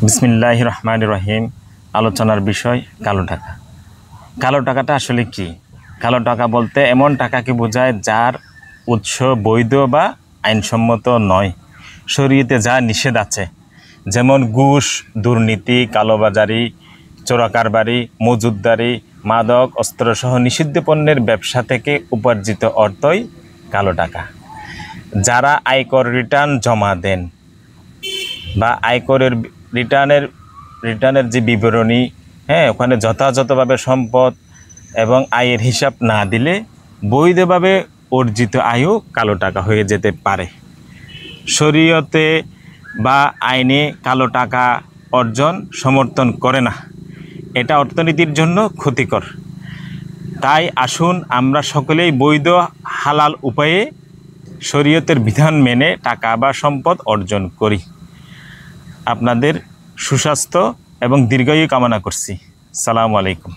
বিসমিল্লাহির রহমানির রহিম। আলোচনার বিষয় কালো টাকা। কালো টাকাটা আসলে কি? কালো টাকা বলতে এমন টাকাকে বোঝায় যার উৎস বৈধ বা আইনসম্মত নয়, শরীয়তে যা নিষেধ আছে, যেমন ঘুষ, দুর্নীতি, কালোবাজারি, চোরাকারবারি, মজুতদারি, মাদক, অস্ত্রসহ নিষিদ্ধ পণ্যের ব্যবসা থেকে উপার্জিত অর্থই কালো টাকা। যারা আয়কর রিটার্ন জমা দেন বা আয়করের রিটার্নের যে বিবরণী, ওখানে যথাযথভাবে সম্পদ এবং আয়ের হিসাব না দিলে বৈধভাবে অর্জিত আয়ও কালো টাকা হয়ে যেতে পারে। শরীয়তে বা আইনে কালো টাকা অর্জন সমর্থন করে না, এটা অর্থনীতির জন্য ক্ষতিকর। তাই আসুন আমরা সকলেই বৈধ হালাল উপায়ে শরীয়তের বিধান মেনে টাকা বা সম্পদ অর্জন করি। আপনাদের সুস্বাস্থ্য এবং দীর্ঘায়ু কামনা করছি। আসসালামু আলাইকুম।